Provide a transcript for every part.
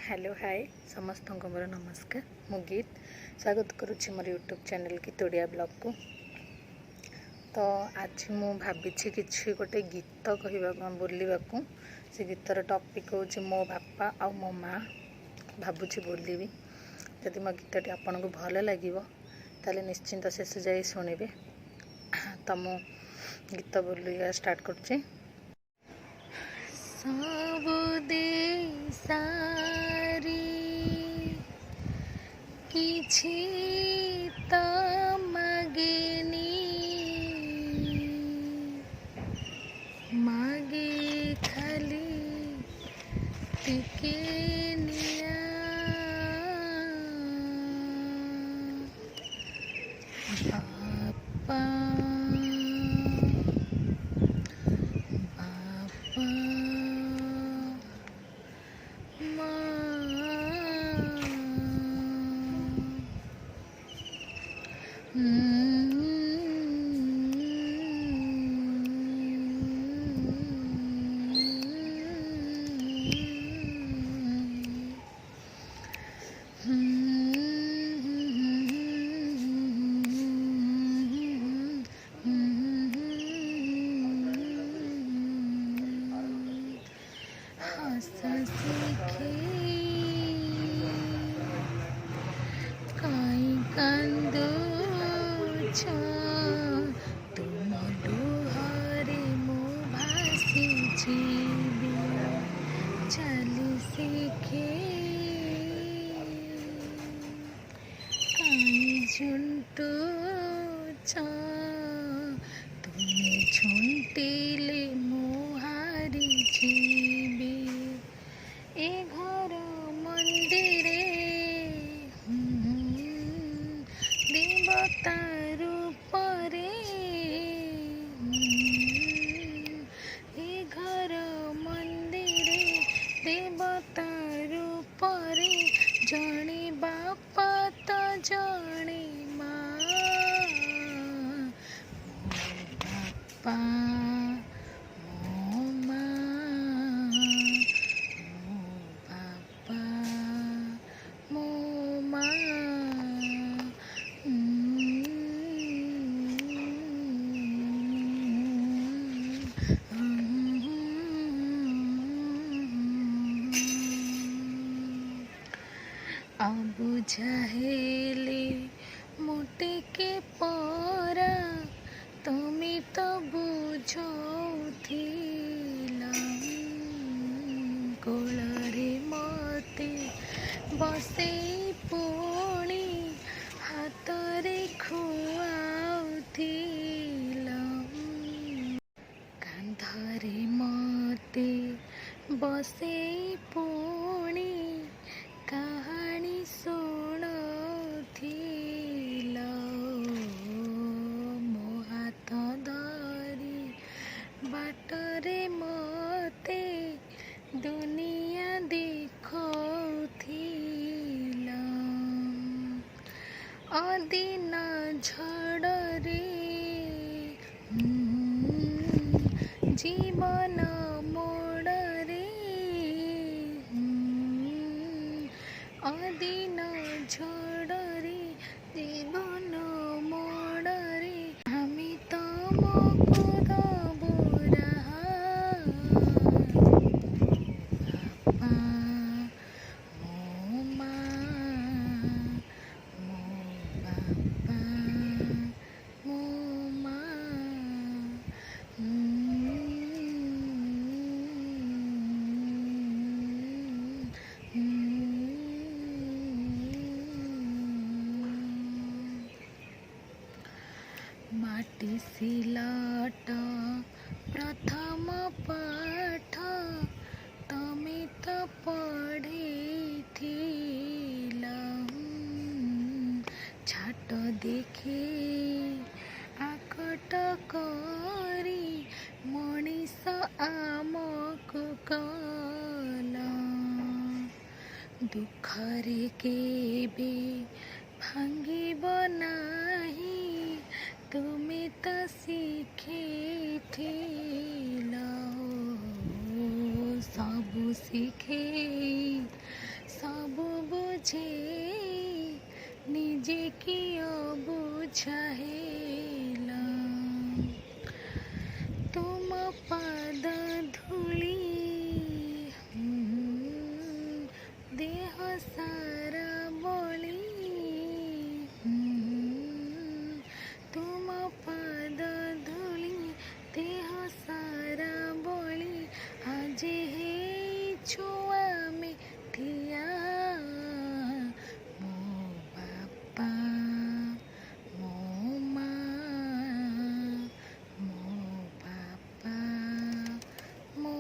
Hello hi समस्त को मोर नमस्कार। मु गीत स्वागत करुच्ची मोर यूट्यूब चैनल की तोड़िया ब्लॉग को। तो आज मु भावी कि गोटे गीत कह बोलवा से गीतर टॉपिक हूँ मो बापा आ मो माँ। भावुची बोलि जदि मो गीतटी आपन को भल लगे ताले निश्चिंत शेष जाए शुणिबे। तो मु गीत बोलिया स्टार्ट करुच्ची। सब दे सारी किछि त मागेनी मागे खाली टिके निया बापा काई कांदो तुम डुहरे मो भासी जीवी चली सीखे काई झुंटो तुम्हें झुंटिले मोहारी जीवी ए घर मंदिरे देवतार परे ए घर मंदिरे देवतार परे जणे बापा तो जणे माँ बापा बुझाहेले मोटे के परा तुम्हें तो बुझौथिला कोलरे मते बसे पुणी हाथरे खुआउथिला कांधरे मते बसे पुणी कहानी शुणुथिल मो हाथ धरी बाटरे मते दुनिया देखौथिल अदिन झड़रे जीवन मोड़रे अदिन झड़रे जीवन मोड़रे हमी तुमको दबुरा बापा मो माँ मो बापा मो माँ माटी सिलाट प्रथम पाठ तमे तो पढ़े छाट देखे आकट करी मनीष आमको कल दुखरे केबे भांगिब नाही तुम्हें तो सीखे सब शिखे कियो बुझाहेला तुम पाद धूली देह सारा बोली तुम पाद धूली देह सारा बोली आज हे छुआ में ठिया मो बापा मो माँ मो बापा मो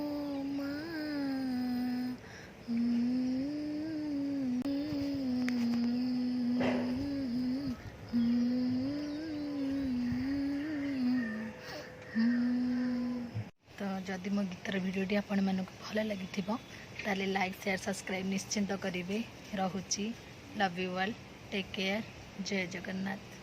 तो जदि मो गीतर भिडियोटी आपण मानक भल लगी ताले लाइक शेयर सब्सक्राइब निश्चिंत करेंगे। रहुची love you all take care Jai Jagannath.